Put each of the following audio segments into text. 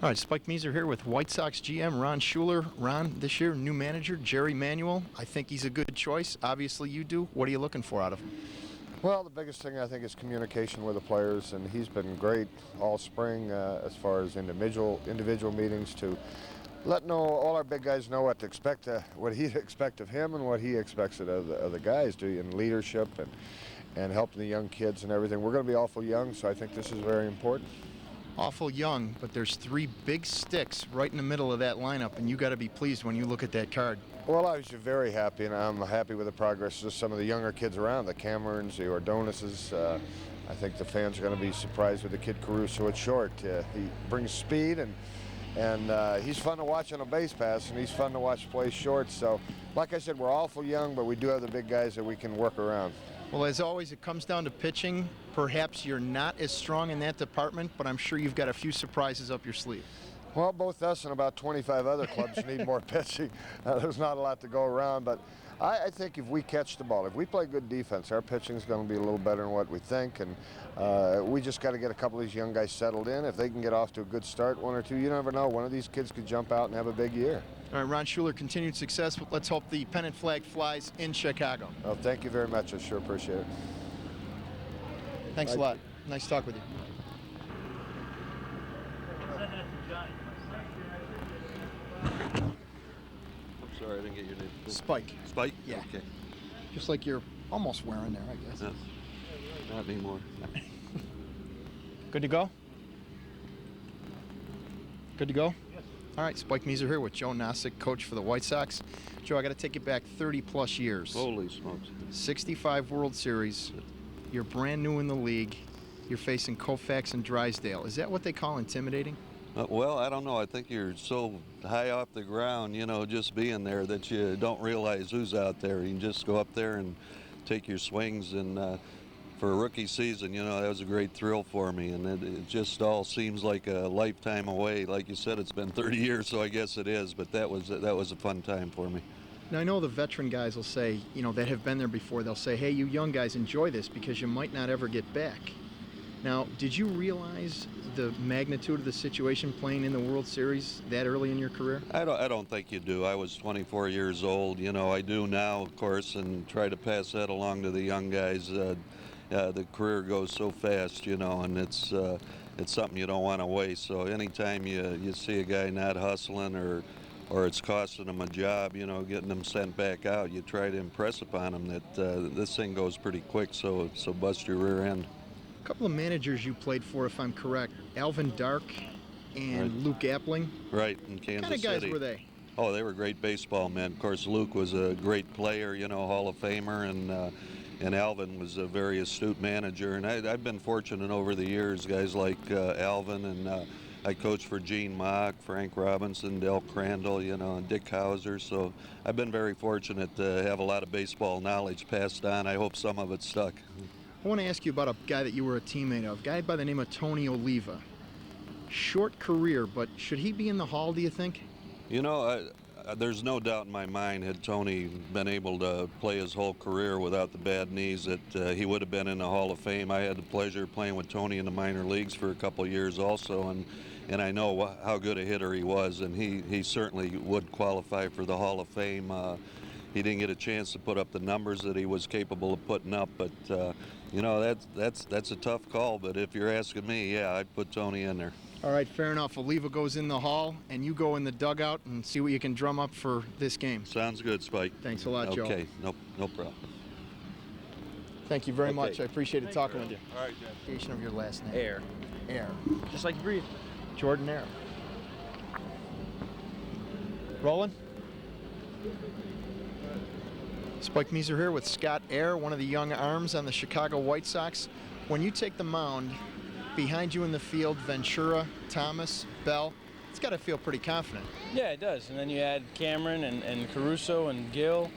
All right, Spike Measer here with White Sox GM Ron Schuler. Ron, this year, new manager, Jerry Manuel. I think he's a good choice. Obviously, you do. What are you looking for out of him? Well, the biggest thing I think is communication with the players, and he's been great all spring as far as individual meetings to let all our big guys know what to expect, what he'd expect of him and what he expects of the guys do in leadership and helping the young kids and everything. We're going to be awful young, so I think this is very important. Awful young, but there's three big sticks right in the middle of that lineup, and you got to be pleased when you look at that card. Well, I was very happy, and I'm happy with the progress of some of the younger kids around, the Camerons, the Ordonis's. I think the fans are going to be surprised with the kid Caruso at short. He brings speed, and he's fun to watch on a base pass, and he's fun to watch play short. So, like I said, we're awful young, but we do have the big guys that we can work around. Well, as always, it comes down to pitching. Perhaps you're not as strong in that department, but I'm sure you've got a few surprises up your sleeve. Well, both us and about 25 other clubs need more pitching. There's not a lot to go around, but I think if we catch the ball, if we play good defense, our pitching is going to be a little better than what we think, and we just got to get a couple of these young guys settled in. If they can get off to a good start, one or two, you never know. One of these kids could jump out and have a big year. All right, Ron Schuler, continued success. Let's hope the pennant flag flies in Chicago. Well, thank you very much. I sure appreciate it. Thanks a lot. Nice talk with you. I'm sorry, I didn't get your name. Spike. Spike? Yeah. Okay. Just like you're almost wearing there, I guess. No, not anymore. Good to go? Good to go? Yes. All right, Spike Measer here with Joe Nosek, coach for the White Sox. Joe, I got to take you back 30-plus years. Holy smokes. 65 World Series. You're brand new in the league. You're facing Koufax and Drysdale. Is that what they call intimidating? Well, I don't know. I think you're so high off the ground, you know, just being there that you don't realize who's out there. You can just go up there and take your swings. And for a rookie season, you know, that was a great thrill for me. And it just all seems like a lifetime away. Like you said, it's been 30 years, so I guess it is. But that was a fun time for me. Now, I know the veteran guys will say, you know, that have been there before, they'll say, hey, you young guys, enjoy this because you might not ever get back. Now, did you realize the magnitude of the situation playing in the World Series that early in your career? I don't think you do. I was 24 years old. You know, I do now, of course, and try to pass that along to the young guys. The career goes so fast, you know, and it's something you don't want to waste. So anytime you see a guy not hustling or it's costing them a job, you know, getting them sent back out, you try to impress upon them that this thing goes pretty quick, so bust your rear end. A couple of managers you played for, if I'm correct, Alvin Dark and Right. Luke Appling. Right, in Kansas City. What kind of guys were they? Oh, they were great baseball men. Of course, Luke was a great player, you know, Hall of Famer, and Alvin was a very astute manager. And I've been fortunate over the years, guys like Alvin, and I coached for Gene Mock, Frank Robinson, Del Crandall, you know, and Dick Hauser. So I've been very fortunate to have a lot of baseball knowledge passed on. I hope some of it stuck. I want to ask you about a guy that you were a teammate of, a guy by the name of Tony Oliva. Short career, but should he be in the Hall, do you think? You know, there's no doubt in my mind, had Tony been able to play his whole career without the bad knees, that he would have been in the Hall of Fame. I had the pleasure of playing with Tony in the minor leagues for a couple of years also, and I know how good a hitter he was, and he certainly would qualify for the Hall of Fame. He didn't get a chance to put up the numbers that he was capable of putting up, but you know, that's a tough call. But if you're asking me, yeah, I'd put Tony in there. All right, fair enough. Oliva goes in the Hall, and you go in the dugout and see what you can drum up for this game. Sounds good, Spike. Thanks a lot, Joe. Okay, no problem. Thank you very Okay. much. I appreciated talking with you. All right, Jeff. Application of your last name. Air. Air. Just like you breathe. Jordan Air. Rolling. Spike Measer here with Scott Air, one of the young arms on the Chicago White Sox. When you take the mound, behind you in the field, Ventura, Thomas, Bell, it's got to feel pretty confident. Yeah, it does. And then you add Cameron and Caruso and Gill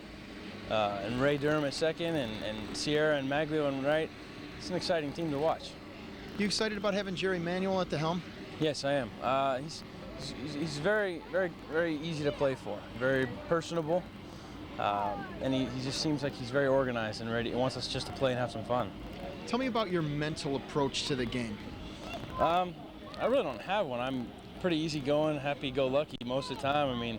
and Ray Durham at second and Sierra and Maglio on right. It's an exciting team to watch. You excited about having Jerry Manuel at the helm? Yes, I am. He's very, very, very easy to play for. Very personable. And he just seems like he's very organized and ready. He wants us just to play and have some fun. Tell me about your mental approach to the game. I really don't have one. pretty easygoing, happy-go-lucky most of the time. I mean,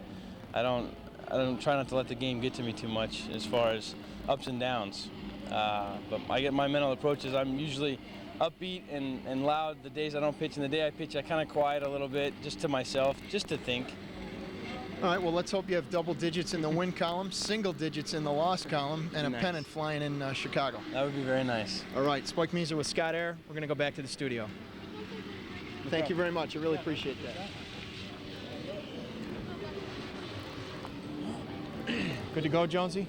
I don't try not to let the game get to me too much as far as ups and downs. But I get my mental approach is I'm usually upbeat and loud the days I don't pitch, and the day I pitch I kind of quiet a little bit just to myself, just to think. All right, well, let's hope you have double digits in the win column, single digits in the loss column, and a Nice. pennant flying in Chicago. That would be very nice. All right, Spike Measer with Scott Air. We're going to go back to the studio. Thank you very much. I really appreciate that. Good to go, Jonesy?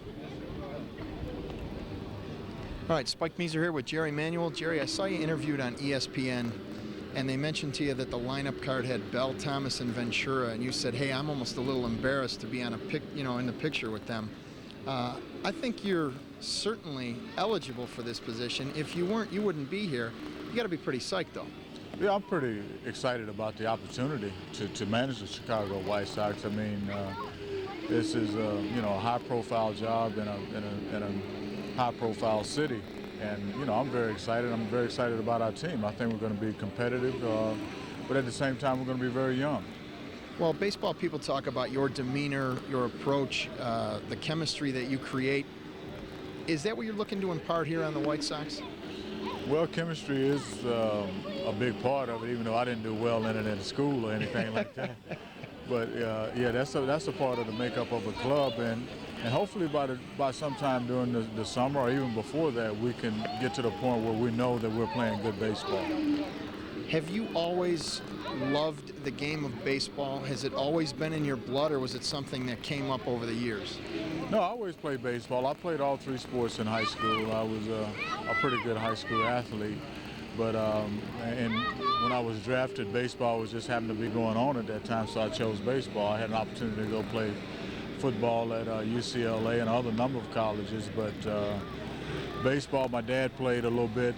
All right, Spike Measer here with Jerry Manuel. Jerry, I saw you interviewed on ESPN, and they mentioned to you that the lineup card had Bell, Thomas, and Ventura, and you said, "Hey, I'm almost a little embarrassed to be on in the picture with them." I think you're certainly eligible for this position. If you weren't, you wouldn't be here. You got to be pretty psyched, though. Yeah, I'm pretty excited about the opportunity to manage the Chicago White Sox. I mean, this is a high-profile job in a high-profile city, and I'm very excited. I'm very excited about our team. I think we're going to be competitive, but at the same time, we're going to be very young. Well, baseball people talk about your demeanor, your approach, the chemistry that you create. Is that what you're looking to impart here on the White Sox? Well, chemistry is a big part of it, even though I didn't do well in it in school or anything like that. But yeah, that's a part of the makeup of a club, and hopefully by sometime during the summer or even before that, we can get to the point where we know that we're playing good baseball. Have you always loved the game of baseball? Has it always been in your blood, or was it something that came up over the years? No, I always played baseball. I played all three sports in high school. I was a pretty good high school athlete. But and when I was drafted, baseball was just happened to be going on at that time, so I chose baseball. I had an opportunity to go play football at UCLA and other number of colleges, but baseball, my dad played a little bit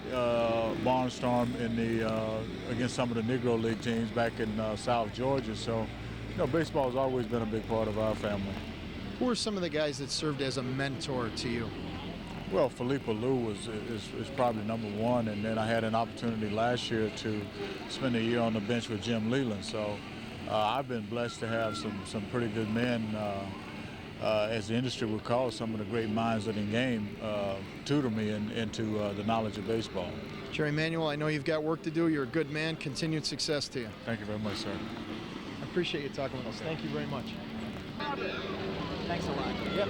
barnstorm against some of the Negro League teams back in South Georgia. So, baseball has always been a big part of our family. Who are some of the guys that served as a mentor to you? Well, Felipe Alou is probably number one, and then I had an opportunity last year to spend a year on the bench with Jim Leland. So I've been blessed to have some pretty good men, as the industry would call some of the great minds of the game, tutor me into the knowledge of baseball. Jerry Manuel, I know you've got work to do. You're a good man. Continued success to you. Thank you very much, sir. I appreciate you talking with us. Thank you very much. Thanks a lot. Yep.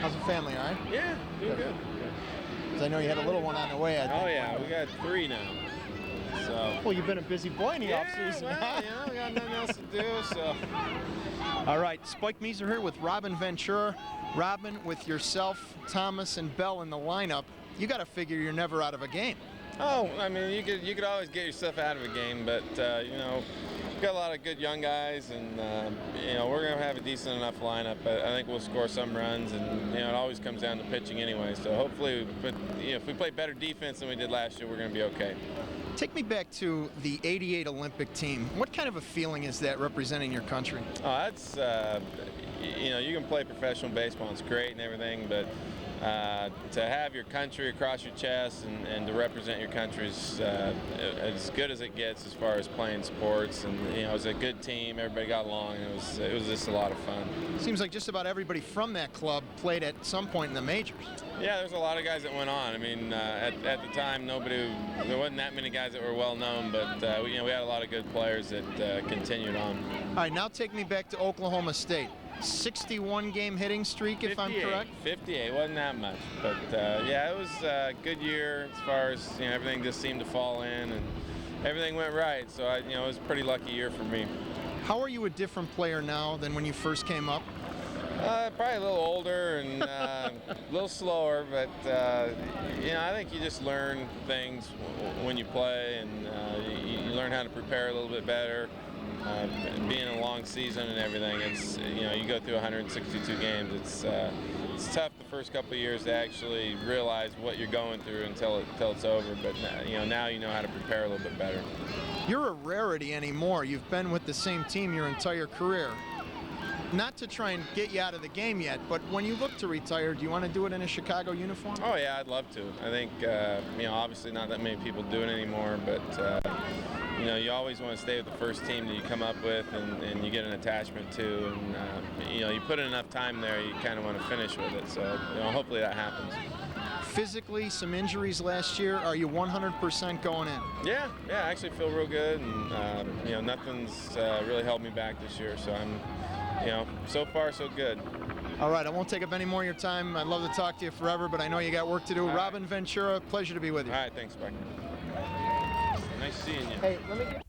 How's the family, all right? Yeah, doing good. Because I know you had a little one on the way, I think. Oh yeah, we got 3 now. So. Well, you've been a busy boy in the off-season. Well, we got nothing else to do, so. All right, Spike Measer here with Robin Ventura. Robin, with yourself, Thomas, and Bell in the lineup, you got to figure you're never out of a game. Oh, I mean, you could always get yourself out of a game, but we've got a lot of good young guys, and we're going to have a decent enough lineup. But I think we'll score some runs, and it always comes down to pitching anyway. So hopefully, if we play better defense than we did last year, we're going to be okay. Take me back to the '88 Olympic team. What kind of a feeling is that representing your country? Oh, that's you can play professional baseball, it's great and everything, but to have your country across your chest and to represent your country is as good as it gets as far as playing sports. And it was a good team, everybody got along, and it was just a lot of fun. Seems like just about everybody from that club played at some point in the majors. Yeah, there's a lot of guys that went on. I mean, at the time, there wasn't that many guys that were well known, but we had a lot of good players that continued on. All right, now take me back to Oklahoma State. 61-game hitting streak, if I'm correct? 58, wasn't that much. But, yeah, it was a good year as far as, everything just seemed to fall in and everything went right. So, it was a pretty lucky year for me. How are you a different player now than when you first came up? Probably a little older and a little slower, but, I think you just learn things when you play, and you learn how to prepare a little bit better. Being a long season and everything, it's you go through 162 games. It's tough the first couple of years to actually realize what you're going through until it's over. But now you know how to prepare a little bit better. You're a rarity anymore. You've been with the same team your entire career. Not to try and get you out of the game yet, but when you look to retire, do you want to do it in a Chicago uniform? Oh yeah, I'd love to. I think obviously not that many people do it anymore, but you know, you always want to stay with the first team that you come up with and you get an attachment to, and you know, you put in enough time there, you kind of want to finish with it. So, you know, hopefully that happens. Physically, some injuries last year. Are you 100% going in? Yeah, I actually feel real good, and you know, nothing's really held me back this year. So I'm, you know, so far so good. All right, I won't take up any more of your time. I'd love to talk to you forever, but I know you got work to do. All Robin right. Ventura, pleasure to be with you. All right, thanks, Becker. Nice seeing you. Hey, let me get